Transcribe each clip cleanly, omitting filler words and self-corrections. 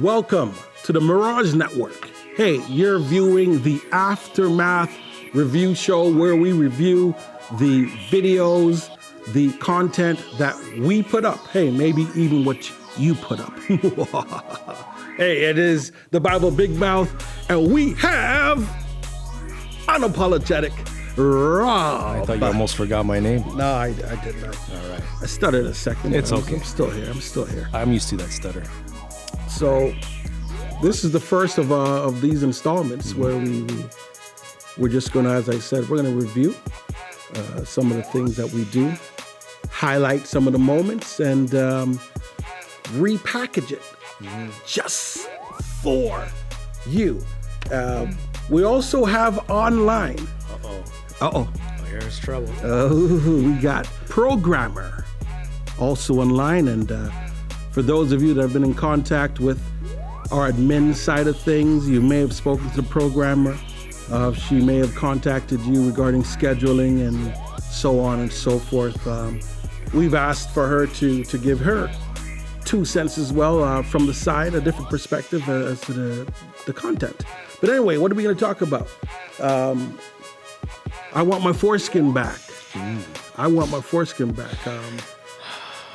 Welcome to the Mirage Network. Hey, you're viewing the Aftermath review show where we review the videos, the content that we put up. Hey, maybe even what you put up. Hey, it is the Bible Big Mouth, and we have Unapologetic Rob. I thought you almost forgot my name. No, I did not. All right. I stuttered a second. It's okay. I'm still here. I'm used to that stutter. So this is the first of these installments where we're just going to, as I said, we're going to review some of the things that we do, highlight some of the moments, and repackage it just for you. We also have online. Oh, here's trouble. We got Programmer also online, and for those of you that have been in contact with our admin side of things, you may have spoken to the Programmer. She may have contacted you regarding scheduling and so on and so forth. We've asked for her to give her 2 cents as well from the side, a different perspective as to the content. But anyway, what are we going to talk about? I want my foreskin back. I want my foreskin back.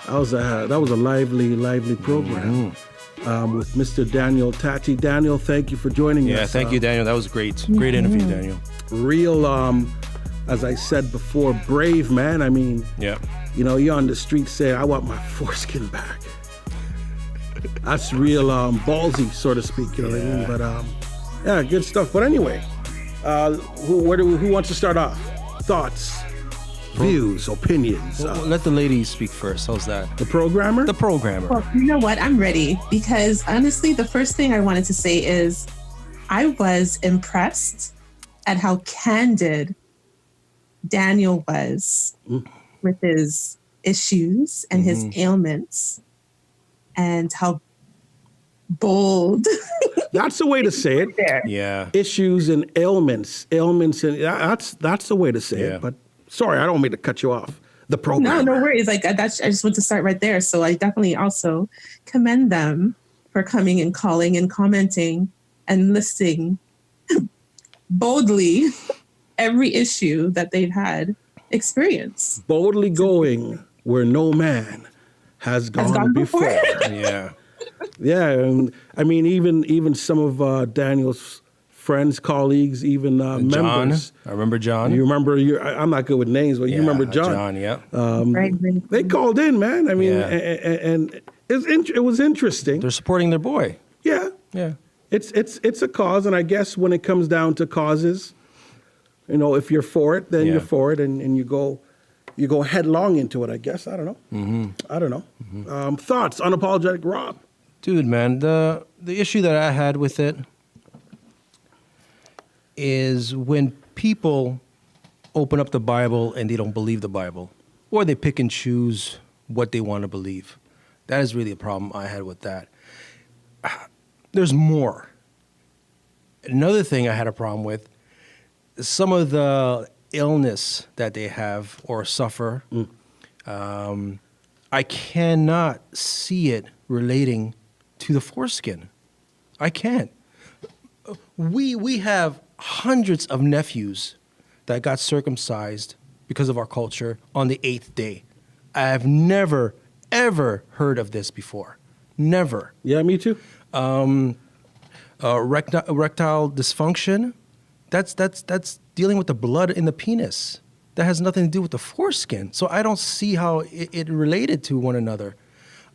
That was a lively program with Mr. Daniel Tati. Daniel, thank you for joining us. Yeah, thank you, Daniel. That was great. Great interview, Daniel. Real, as I said before, brave man. I mean, yeah. You know, you're on the street saying, I want my foreskin back. That's real ballsy, so to speak. You know what I mean? But yeah, good stuff. But anyway, who wants to start off? Thoughts, views, opinions. Well, let the ladies speak first. How's that? The Programmer? The Programmer. Well, you know what? I'm ready because honestly, the first thing I wanted to say is I was impressed at how candid Daniel was with his issues and his ailments and how bold. That's the way to say it. Yeah. Issues and ailments, and that's the way to say it. But sorry, I don't mean to cut you off. The Programmer. No worries. I just want to start right there. So I definitely also commend them for coming and calling and commenting and listing boldly every issue that they've had experience. Boldly going where no man has gone before. Yeah. Yeah, and I mean, even some of Daniel's friends, colleagues, even members. John. I remember John. You remember? I'm not good with names, but you remember John. John, yeah. Right. They called in, man. I mean, and it was interesting. They're supporting their boy. Yeah. Yeah. It's a cause, and I guess when it comes down to causes, you know, if you're for it, then you're for it, and you go headlong into it. I guess I don't know. I don't know. Thoughts? Unapologetic Rob. Dude, man, the issue that I had with it is when people open up the Bible and they don't believe the Bible, or they pick and choose what they want to believe. That is really a problem I had with that. There's more. Another thing I had a problem with is some of the illness that they have or suffer. I cannot see it relating to the foreskin. I can't. We have hundreds of nephews that got circumcised because of our culture on the 8th day. I have never, ever heard of this before. Never. Yeah, me too. Erectile dysfunction, that's dealing with the blood in the penis. That has nothing to do with the foreskin. So I don't see how it related to one another.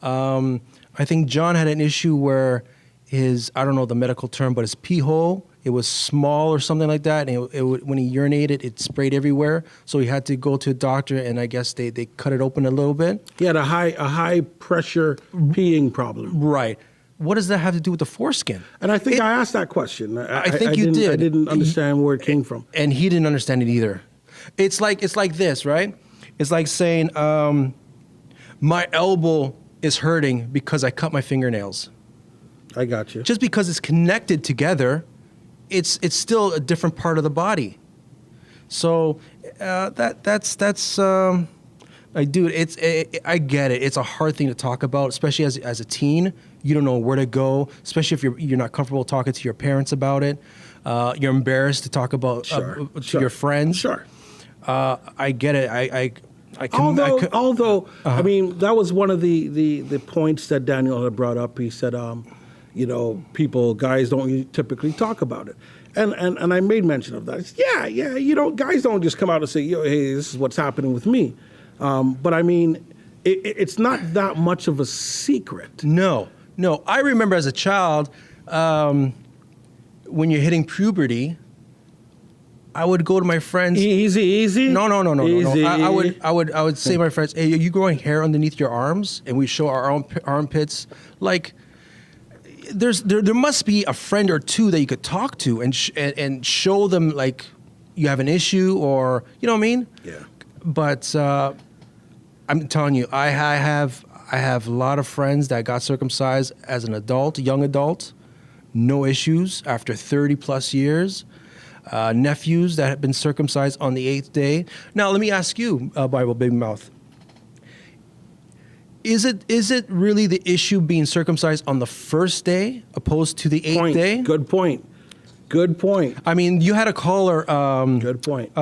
I think John had an issue where his, I don't know the medical term, but his pee hole, it was small or something like that. And when he urinated, it sprayed everywhere. So he had to go to a doctor, and I guess they cut it open a little bit. He had a high pressure peeing problem. Right. What does that have to do with the foreskin? And I think I asked that question. I think you did. I didn't understand where it came from. And he didn't understand it either. It's like this, right? It's like saying, my elbow is hurting because I cut my fingernails. I got you. Just because it's connected together, it's still a different part of the body. So that's Like, dude, I get it. It's a hard thing to talk about, especially as a teen. You don't know where to go, especially if you're not comfortable talking to your parents about it. You're embarrassed to talk about to your friends. Sure. I get it. Although, I mean, that was one of the points that Daniel had brought up. He said, guys don't typically talk about it. And I made mention of that. Guys don't just come out and say, hey, this is what's happening with me. But I mean, it's not that much of a secret. No. I remember as a child, when you're hitting puberty, I would go to my friends. Easy. No. Easy. I would say to my friends, hey, are you growing hair underneath your arms? And we show our own armpits. Like, there must be a friend or two that you could talk to and show them, like, you have an issue, or, you know what I mean? Yeah. But I'm telling you, I have a lot of friends that got circumcised as an adult, young adult, no issues after 30 plus years. Nephews that have been circumcised on the 8th day. Now, let me ask you, Bible Big Mouth. Is it really the issue being circumcised on the first day opposed to the 8th day? Good point. I mean, you had a caller. Good point.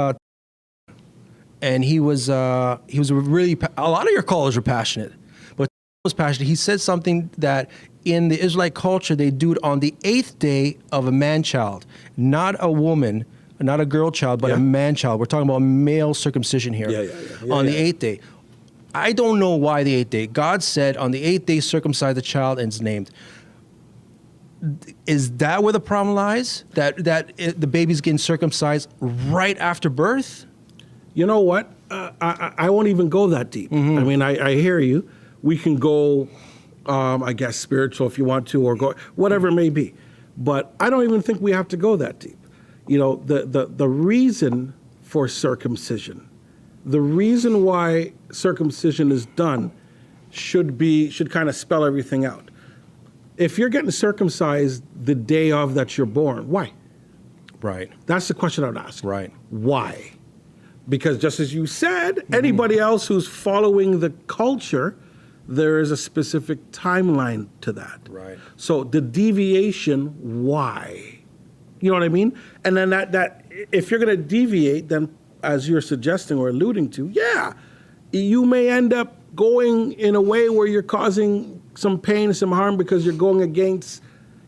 And he was really. A lot of your callers were passionate, but was passionate. He said something that in the Israelite culture they do it on the 8th day of a man child, not a woman, not a girl child, but a man child. We're talking about male circumcision here. On the 8th day. I don't know why the 8th day. God said on the 8th day circumcise the child and it's named. Is that where the problem lies? That the baby's getting circumcised right after birth? You know what? I won't even go that deep. I mean, I hear you. We can go, I guess, spiritual if you want to, or go whatever it may be. But I don't even think we have to go that deep. You know, the reason for circumcision, the reason why circumcision is done should kind of spell everything out. If you're getting circumcised the day of that you're born, why? Right. That's the question I would ask. Right. Why? Because just as you said, anybody else who's following the culture, there is a specific timeline to that. Right. So the deviation, why? You know what I mean? And then that if you're going to deviate, then as you're suggesting or alluding to, you may end up going in a way where you're causing some pain, some harm, because you're going against,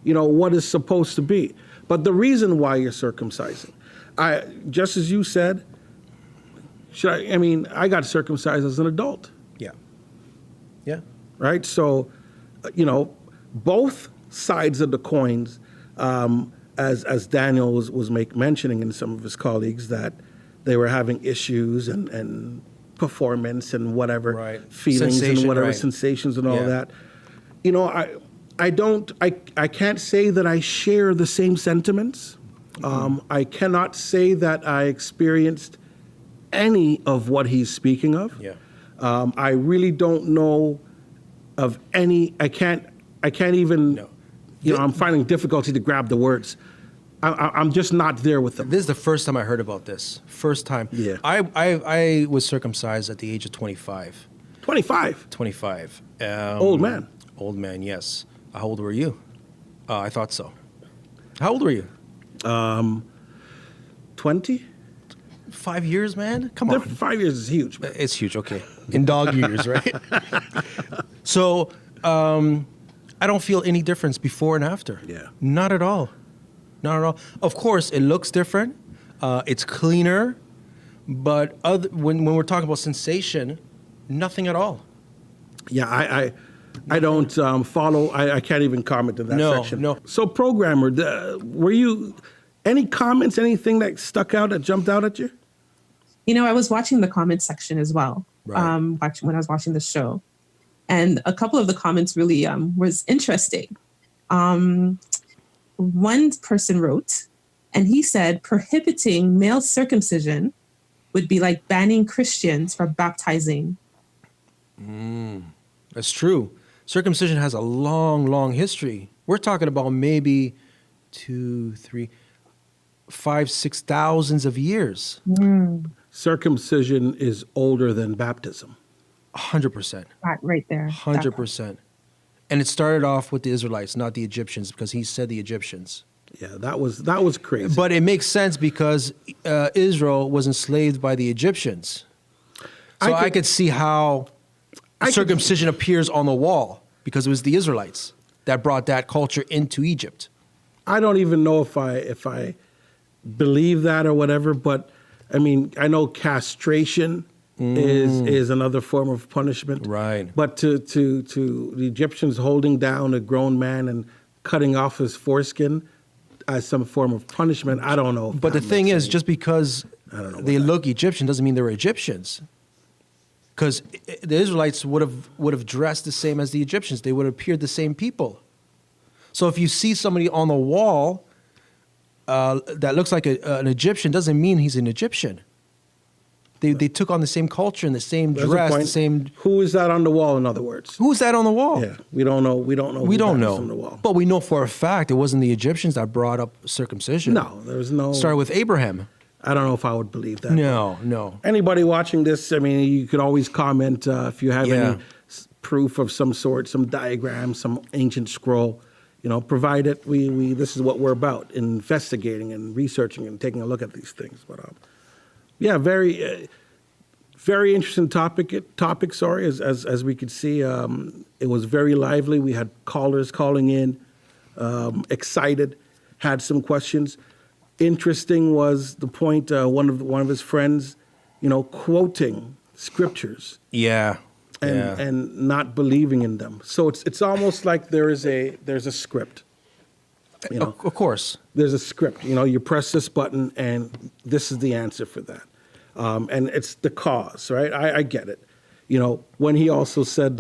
what is supposed to be. But the reason why you're circumcising, just as you said, I got circumcised as an adult. Yeah. Right? So, both sides of the coins, as Daniel was mentioning and some of his colleagues, that they were having issues and performance and whatever feelings and whatever sensations and all that. I can't say that I share the same sentiments. I cannot say that I experienced any of what he's speaking of. I really don't know of any. I can't even. No. I'm finding difficulty to grab the words. I'm just not there with them. This is the first time I heard about this. First time. Yeah. I was circumcised at the age of 25. 25. 25. Old man. Old man. Yes. How old were you? I thought so. How old were you? 20. 5 years, man? Come on. 5 years is huge, man. It's huge, okay. In dog years, right? So, I don't feel any difference before and after. Yeah. Not at all. Not at all. Of course, it looks different. It's cleaner. But when we're talking about sensation, nothing at all. Yeah, I don't follow. I can't even comment in that section. No. So, programmer, were you... Any comments, anything that stuck out, that jumped out at you? I was watching the comment section as well, right. when I was watching the show. And a couple of the comments really was interesting. One person wrote, and he said, prohibiting male circumcision would be like banning Christians from baptizing. That's true. Circumcision has a long, long history. We're talking about maybe 2, 3, 5, 6 thousands of years. Circumcision is older than baptism. 100%. Right there. 100%. And it started off with the Israelites, not the Egyptians, because he said the Egyptians. Yeah, that was crazy. But it makes sense because Israel was enslaved by the Egyptians. So I could see how circumcision appears on the wall because it was the Israelites that brought that culture into Egypt. I don't even know if I believe that or whatever, but I mean, I know castration is another form of punishment. Right. But to the Egyptians holding down a grown man and cutting off his foreskin as some form of punishment, I don't know. But the thing is, just because they look Egyptian doesn't mean they were Egyptians. Because the Israelites would have dressed the same as the Egyptians. They would have appeared the same people. So if you see somebody on the wall that looks like an Egyptian, doesn't mean he's an Egyptian. They took on the same culture and the same dress, the same. Who is that on the wall? In other words, who's that on the wall? Yeah, we don't know. We don't know. On the wall. But we know for a fact it wasn't the Egyptians that brought up circumcision. No, there was no. Started with Abraham. I don't know if I would believe that. No. Anybody watching this, I mean, you could always comment if you have any proof of some sort, some diagram, some ancient scroll. Provide it. We this is what we're about: investigating and researching and taking a look at these things. But yeah, very interesting topic. Sorry, as we could see, it was very lively. We had callers calling in, excited, had some questions. Interesting was the point. One of his friends, quoting scriptures. Yeah. And not believing in them. So it's almost like there's a script. Of course. There's a script. You press this button and this is the answer for that. And it's the cause, right? I get it. When he also said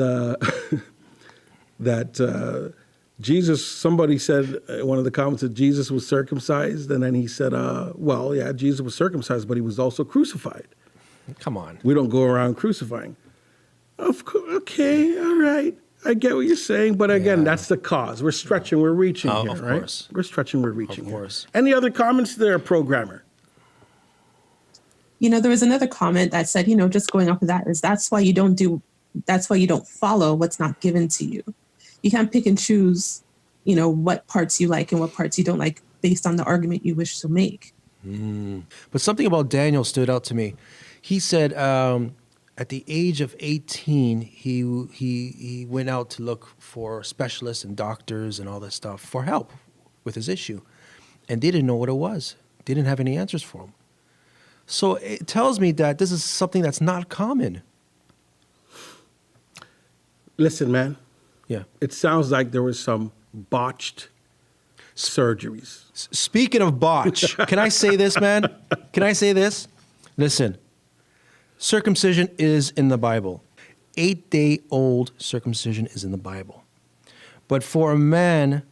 that Jesus, somebody said, one of the comments that Jesus was circumcised, and then he said, well, yeah, Jesus was circumcised, but he was also crucified. Come on. We don't go around crucifying. Of course, okay, all right. I get what you're saying, but again, that's the cause. We're stretching, we're reaching here, of right? Course. We're stretching, we're reaching of course. Here. Any other comments there, programmer? There was another comment that said, just going off of that is that's why you don't follow what's not given to you. You can't pick and choose, what parts you like and what parts you don't like based on the argument you wish to make. But something about Daniel stood out to me. He said, at the age of 18, he went out to look for specialists and doctors and all this stuff for help with his issue. And they didn't know what it was. They didn't have any answers for him. So it tells me that this is something that's not common. Listen, man. Yeah. It sounds like there was some botched surgeries. Speaking of botch, can I say this, man? Can I say this? Listen. Circumcision is in the Bible. 8-day-old circumcision is in the Bible. But for a man,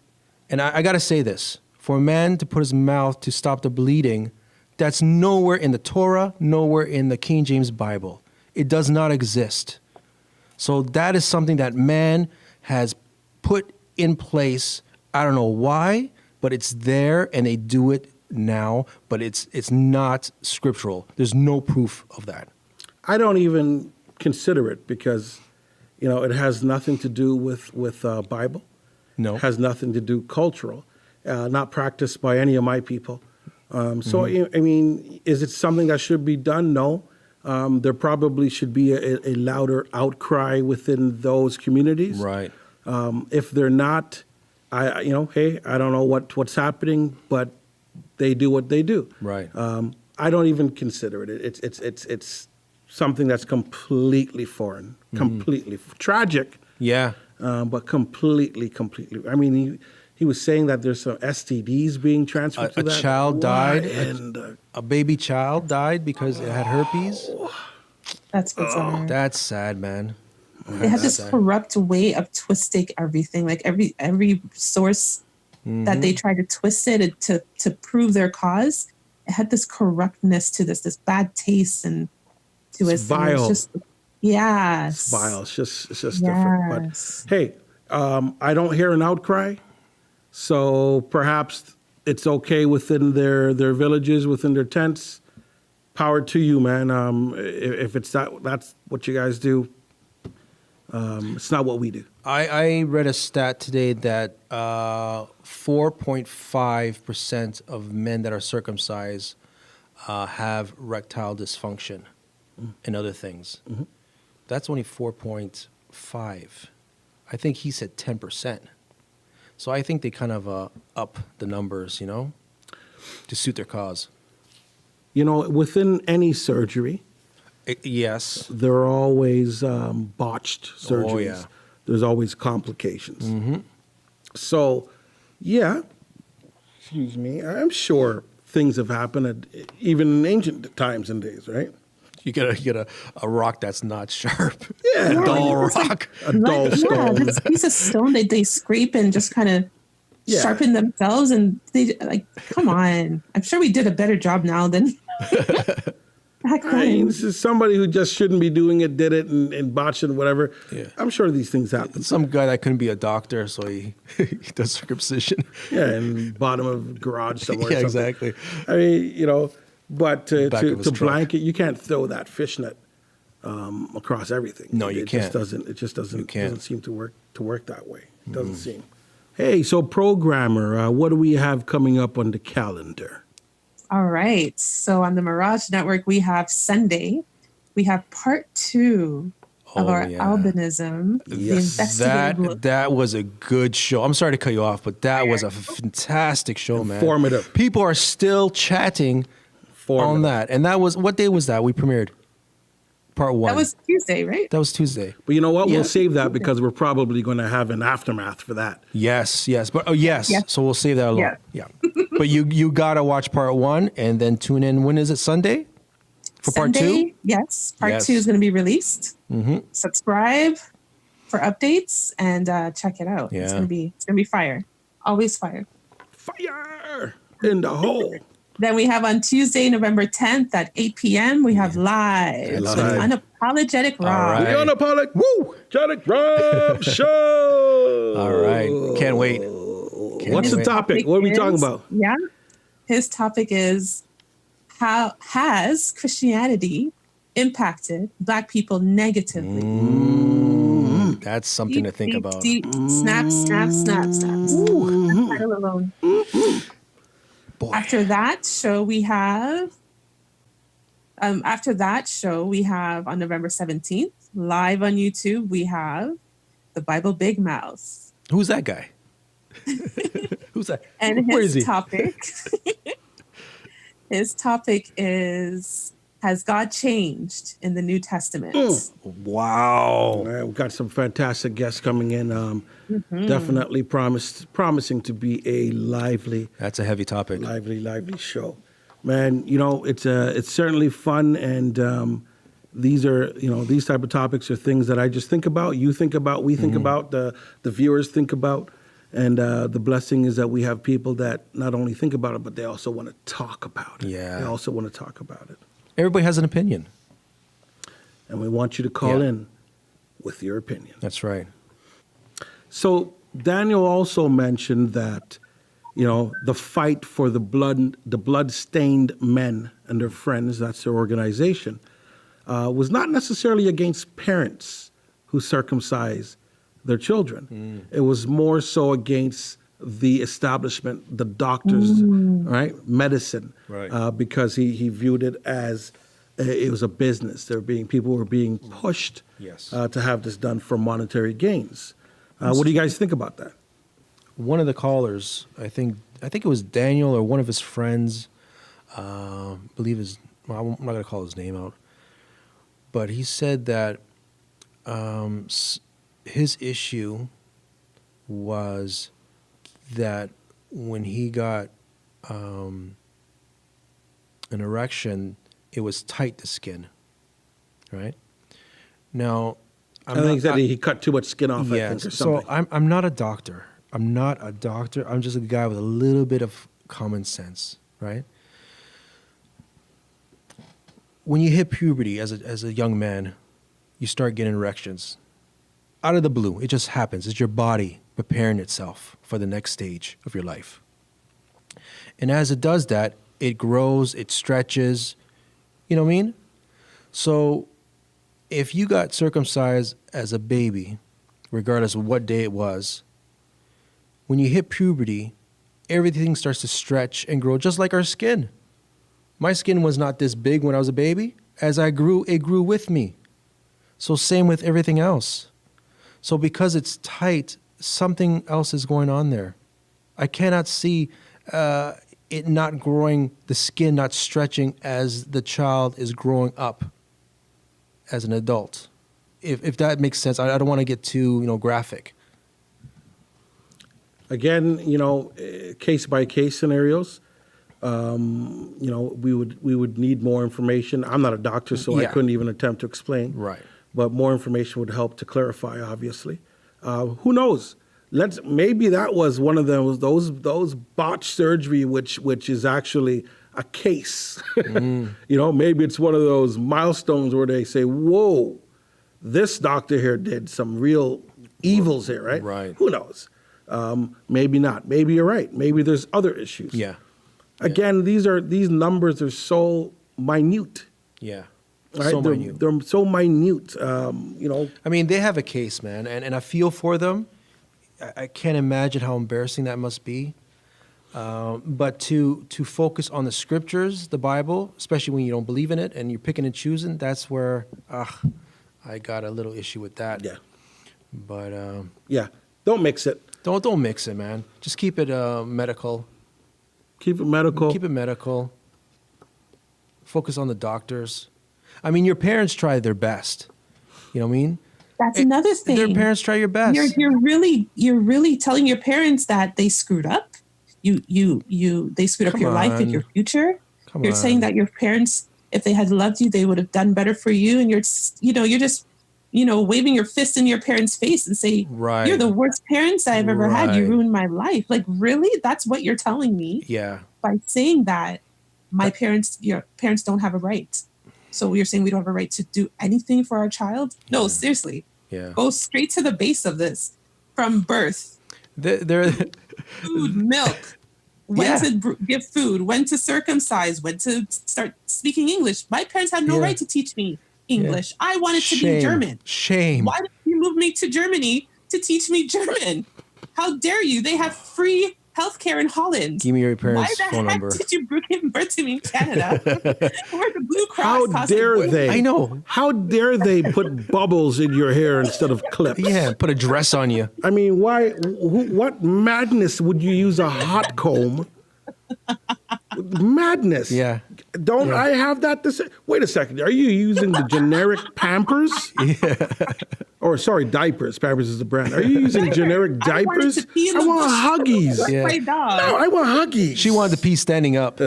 and I got to say this, for a man to put his mouth to stop the bleeding, that's nowhere in the Torah, nowhere in the King James Bible. It does not exist. So that is something that man has put in place. I don't know why, but it's there and they do it now, but it's not scriptural. There's no proof of that. I don't even consider it because, it has nothing to do with Bible. No. It has nothing to do cultural, not practiced by any of my people. So, I mean, is it something that should be done? No. There probably should be a louder outcry within those communities. Right. If they're not, hey, I don't know what's happening, but they do what they do. Right. I don't even consider it. It's something that's completely foreign, completely tragic. Yeah. But completely. I mean, he was saying that there's some STDs being transferred to that. A child died. And a baby child died because it had herpes. That's bizarre. That's sad, man. They have this corrupt way of twisting everything. Like every source that they try to twist it to prove their cause, it had this corruptness to this bad taste and to it's it. vile. It's vile. It's just different. But hey, I don't hear an outcry, so perhaps it's okay within their villages, within their tents. Power to you, man. If it's that's what you guys do, It's not what we do. I read a stat today that 4.5% of men that are circumcised have erectile dysfunction and other things. Mm-hmm. That's only 4.5. I think he said 10%. So I think they kind of up the numbers, to suit their cause. Within any surgery, Yes. there are always botched surgeries. Oh, yeah. There's always complications. Mm-hmm. So, yeah, excuse me, I'm sure things have happened even in ancient times and days, right? You get a rock that's not sharp. Yeah. A dull It's like- rock. A dull stone. Yeah, this piece of stone that they scrape and just kind of Yeah. sharpen themselves, and they come on. I'm sure we did a better job now than back I mean, then. this is somebody who just shouldn't be doing it, did it, and botched it, whatever. Yeah. I'm sure these things happen. Some guy that couldn't be a doctor, so he does circumcision. Yeah, in bottom of garage somewhere. Yeah, or something. exactly. I mean, but Back of his to truck. blanket, you can't throw that fishnet across everything. No, you It can't. just doesn't. You can't. Doesn't seem to work that way. It doesn't seem. Hey, so programmer, what do we have coming up on the calendar? All right. So on the Mirage Network, we have Sunday. We have part 2 of Oh, our yeah. albinism. Yes. The investigative look. That was a good show. I'm sorry to cut you off, but that was a fantastic show, man. Informative. People are still chatting on that. And that was, what day was that we premiered? Part 1. That was Tuesday, right? That was Tuesday. But you know what? Yeah. We'll save that because we're probably going to have an aftermath for that. Yes. But yes. Yeah. So we'll save that alone. Yeah. But you gotta watch part 1 and then tune in. When is it? Sunday? For part 2? Sunday, yes. Part Yes. 2 is going to be released. Mm-hmm. Subscribe for updates and check it out. Yeah. It's gonna be fire. Always fire. Fire in the hole. Then we have on Tuesday, November 10th at 8 p.m. We have live. Live. So Unapologetic Rob. right. The Unapologetic Rob Show. All right. Can't wait. What's the wait. topic? What are we talking about? Yeah. His topic is how has Christianity impacted Black people negatively? That's something to think about. Snap. Title alone. Boy. After that show, we have on November 17th, live on YouTube, we have the Bible Big Mouth. Who's that guy? Who's that? And Where is he? his topic is, has God changed in the New Testament? Wow. All right, we've got some fantastic guests coming in. Definitely promising to be a lively That's a heavy topic. show. Man, it's certainly fun, and these are, these type of topics are things that I just think about, you think about, we think about, the viewers think about, and the blessing is that we have people that not only think about it, but they also want to talk about it. Yeah. They also want to talk about it. Everybody has an opinion. And we want you to call Yeah. in with your opinion. That's right. So Daniel also mentioned that, the fight for the blood-stained men and their friends, that's their organization, was not necessarily against parents who circumcise their children. It was more so against the establishment, the doctors, right, medicine, Right. because he viewed it as it was a business. People were being pushed Yes. to have this done for monetary gains. What do you guys think about that? One of the callers, I think it was Daniel or one of his friends, I'm not going to call his name out, but he said that his issue was that when he got an erection, it was tight, the skin, right? Now, I think that he cut too much skin off, I think, or so something. I'm not a doctor. I'm just a guy with a little bit of common sense, right? When you hit puberty as a young man, you start getting erections. Out of the blue, it just happens. It's your body preparing itself for the next stage of your life. And as it does that, it grows, it stretches, you know what I mean? So if you got circumcised as a baby, regardless of what day it was, when you hit puberty, everything starts to stretch and grow just like our skin. My skin was not this big when I was a baby. As I grew, it grew with me. So same with everything else. So because it's tight, something else is going on there. I cannot see it not growing, the skin not stretching as the child is growing up as an adult. If that makes sense, I don't want to get too graphic. Again, case by case scenarios. We would need more information. I'm not a doctor, so I couldn't even attempt to explain. Right. But more information would help to clarify. Obviously, who knows? Maybe that was one of those botched surgery, which is actually a case. Maybe it's one of those milestones where they say, "Whoa, this doctor here did some real evils here," right? Right. Who knows? Maybe not. Maybe you're right. Maybe there's other issues. Yeah. Again, these numbers are so minute. Yeah. Right? So minute. They're so minute. I mean, they have a case, man, and I feel for them. I can't imagine how embarrassing that must be. But to focus on the scriptures, the Bible, especially when you don't believe in it and you're picking and choosing, that's where I got a little issue with that. Yeah. But don't mix it. Don't mix it, man. Just keep it medical. Keep it medical. Keep it medical. Focus on the doctors. I mean, your parents tried their best. You know what I mean? That's another thing. Their parents try your best. You're really telling your parents that they screwed up. They screwed up your life and your future. You're saying that your parents, if they had loved you, they would have done better for you, and you're just waving your fist in your parents' face and say, "You're the worst parents I've ever had. You ruined my life." Like, really? That's what you're telling me? Yeah. By saying that, your parents don't have a right. So you're saying we don't have a right to do anything for our child? No, seriously. Yeah. Go straight to the base of this. From birth. Food, milk. When to give food. When to circumcise. When to start speaking English. My parents had no right to teach me English. I wanted to be German. Shame. Why did you move me to Germany to teach me German? How dare you? They have free healthcare in Holland. Give me your parents' phone number. Why the heck did you give birth to me in Canada? Where the Blue Cross? How dare they? I know. How dare they put bubbles in your hair instead of clips? Yeah, put a dress on you. I mean, why? What madness would you use a hot comb? Madness. Yeah. Don't I have that to say? Wait a second. Are you using the generic Pampers? Yeah. Or sorry, diapers. Pampers is the brand. Are you using generic diapers? I want Huggies. Yeah. My dog. No, I want Huggies. She wanted to pee standing up.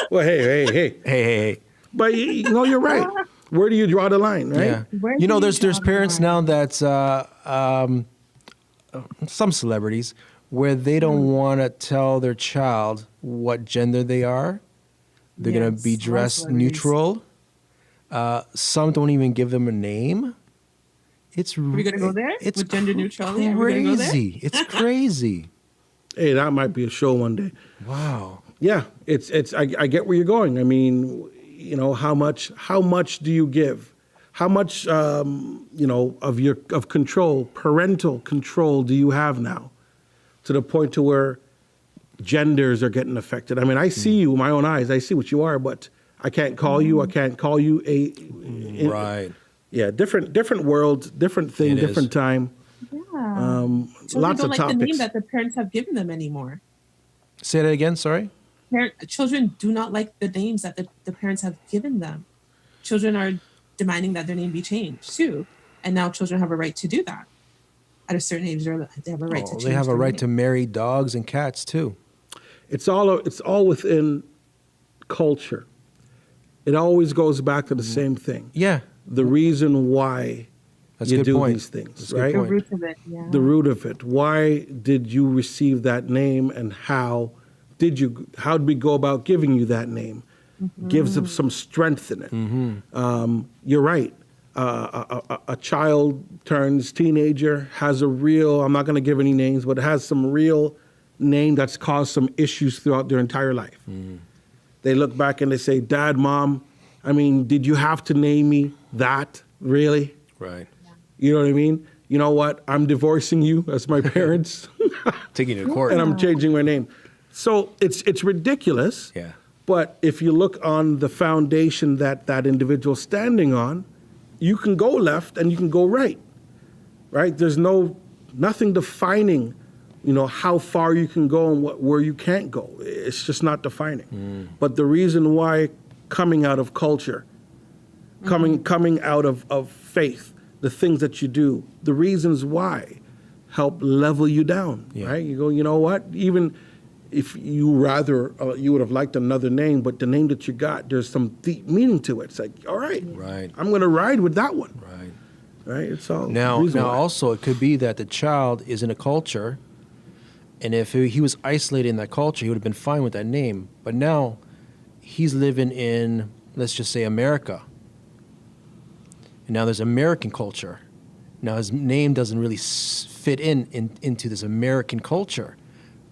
Well, hey. Hey. But you're right. Where do you draw the line, right? Yeah. There's parents now that's some celebrities where they don't want to tell their child what gender they are. They're going to be dressed neutral. Some don't even give them a name. Are we going to go there? It's with gender neutrality? crazy. It's crazy. Hey, that might be a show one day. Wow. Yeah, I get where you're going. I mean, how much do you give? How much of control, parental control do you have now? To the point to where genders are getting affected. I mean, I see you with my own eyes. I see what you are, but I can't call you. I can't call you right. Yeah, different world, different thing, different time. Yeah. Lots don't of like topics. the name that the parents have given them anymore. Say that again, sorry? Children do not like the names that the parents have given them. Children are demanding that their name be changed too. And now children have a right to do that. At a certain age, they have a right to change. They have a right name. to marry dogs and cats too. It's all within culture. It always goes back to the same thing. Yeah. The reason why you do these things, That's a good right? The point. root of it, yeah. The root of it. Why did you receive that name, and how did we go about giving you that name? Gives them some strength in it. You're right. A child turns teenager, has a real, I'm not going to give any names, but it has some real name that's caused some issues throughout their entire life. They look back and they say, Dad, Mom, I mean, did you have to name me that? Really? Right. You know what I mean? You know what? I'm divorcing you as my parents. Taking you to court. And I'm changing my name. So it's ridiculous. Yeah. But if you look on the foundation that that individual's standing on, you can go left and you can go right. Right? There's nothing defining, how far you can go and where you can't go. It's just not defining. But the reason why coming out of culture, coming out of faith, the things that you do, the reasons why help level you down, right? You go, you know what? Even if you you would have liked another name, but the name that you got, there's some deep meaning to it. It's like, all right, I'm going to ride with that one. Right? It's all Now also, it could be that the child is in a culture, and if he was isolated in that culture, he would have been fine with that name. But now he's living in, let's just say, America. And now there's American culture. Now his name doesn't really fit into this American culture.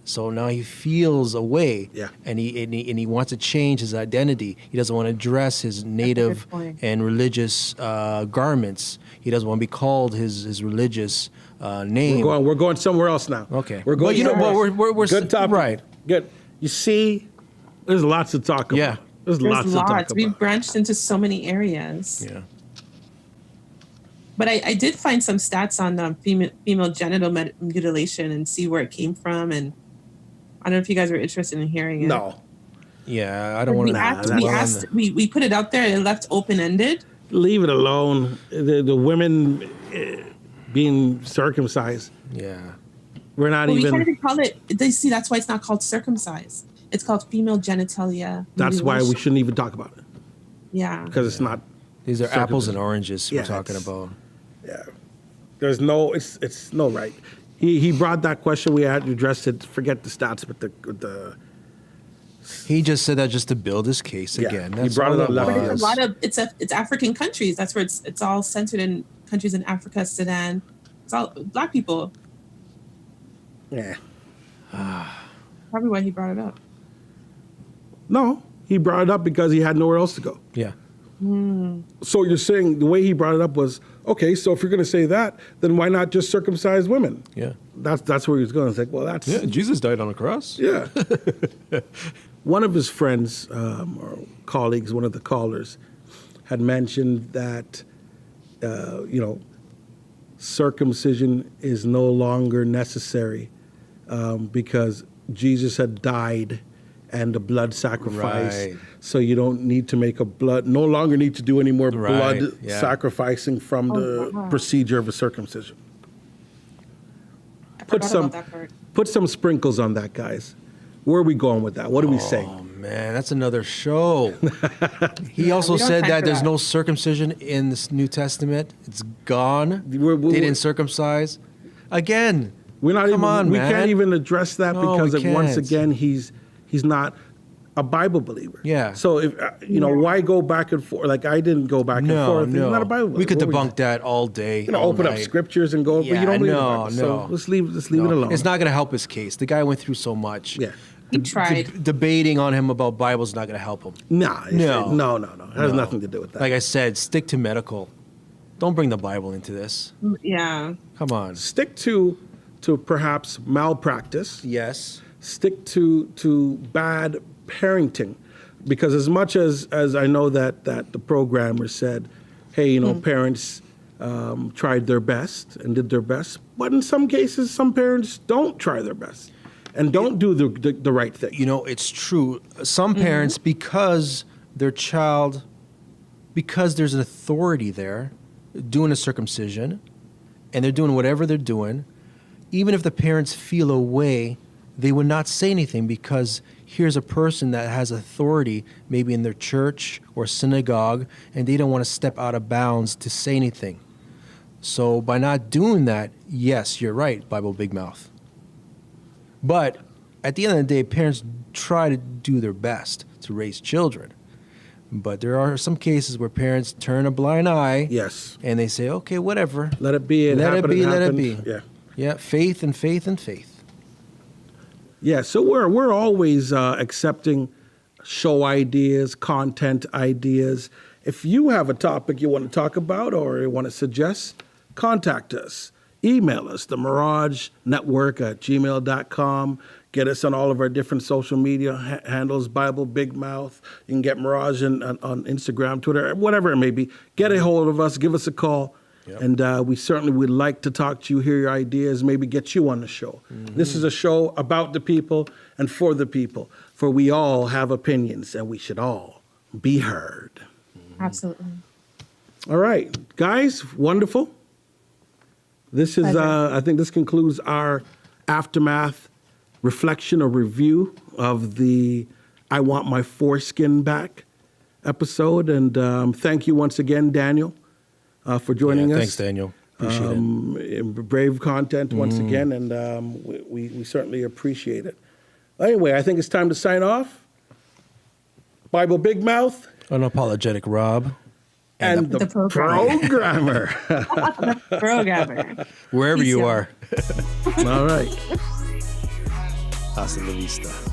So now he feels a way, and he wants to change his identity. He doesn't want to dress his native and religious garments. He doesn't want to be called his religious name. We're going somewhere else now. Okay, we're going. We're good topic. Right. Good. You see, there's lots to talk about. Yeah. There's lots to talk about. We've branched into so many areas. Yeah. But I did find some stats on female genital mutilation and see where it came from, and I don't know if you guys were interested in hearing it. No. Yeah, I don't want to. We put it out there and it left open ended. Leave it alone. The women being circumcised. Yeah. We're not We even. can't even call it. See, that's why it's not called circumcise. It's called female genitalia. That's why we shouldn't even talk about it. Yeah. Because it's not. These are apples and oranges we're talking about. Yeah. There's no. It's no right. He brought that question. We had addressed it. Forget the stats, but the. He just said that just to build his case again. That's he brought it up. But it's a lot of it's African countries. That's where it's all centered in countries in Africa, Sudan. It's all black people. Yeah. Probably why he brought it up. No, he brought it up because he had nowhere else to go. Yeah. So you're saying the way he brought it up was, okay, so if you're going to say that, then why not just circumcise women? Yeah. That's where he was going. It's like, well, that's... Yeah, Jesus died on a cross. Yeah. One of his friends or colleagues, one of the callers, had mentioned that, circumcision is no longer necessary because Jesus had died and the blood sacrifice. Right. So you don't need to no longer need to do any more Right, blood yeah. sacrificing from the procedure of a circumcision. Put some sprinkles on that, guys. Where are we going with that? What are we saying? Oh man, that's another show. He also said that there's no circumcision in this New Testament. It's gone. They didn't circumcise. Again, we man. can't even address that No, because we once can't. again he's not a Bible believer. Yeah. So if why go back and forth? Like I didn't go back and forth. He's not a Bible believer. We could What were debunk that all day. open up scriptures and go, but you don't believe no, it. no. So let's leave it alone. It's not going to help his case. The guy went through so much. Yeah. He tried. Debating on him about Bible is not going to help him. No. It has nothing to do with that. Like I said, stick to medical. Don't bring the Bible into this. Yeah. Come on. Stick to perhaps malpractice. Yes. Stick to bad parenting. Because as much as I know that the programmer said, hey, parents tried their best and did their best, but in some cases, some parents don't try their best and don't do the right thing. It's true. Some parents, because there's an authority there doing a circumcision, and they're doing whatever they're doing, even if the parents feel a way, they would not say anything because here's a person that has authority maybe in their church or synagogue, and they don't want to step out of bounds to say anything. So by not doing that, yes, you're right, Bible Big Mouth. But at the end of the day, parents try to do their best to raise children. But there are some cases where parents turn a blind eye. Yes. And they say, okay, whatever. Let it be. Let it be. Yeah. Yeah, faith and faith and faith. Yeah, so we're always accepting show ideas, content ideas, If you have a topic you want to talk about or you want to suggest, contact us. Email us, the Mirage Network at gmail.com. Get us on all of our different social media handles, Bible Big Mouth. You can get Mirage on Instagram, Twitter, whatever it may be. Get a hold of us, give us a call. Yep. And we certainly would like to talk to you, hear your ideas, maybe get you on the show. Mm-hmm. This is a show about the people and for the people, for we all have opinions and we should all be heard. Mm-hmm. Absolutely. All right, guys, wonderful. This is, I think this concludes our aftermath reflection or review of the I Want My Foreskin Back episode. And thank you once again, Daniel, for joining us. Thanks, Daniel. Appreciate it. Brave content once again, and we certainly appreciate it. Anyway, I think it's time to sign off. Bible Big Mouth. Unapologetic Rob. And the programmer. The programmer. Wherever you are. All right. Hasta la vista.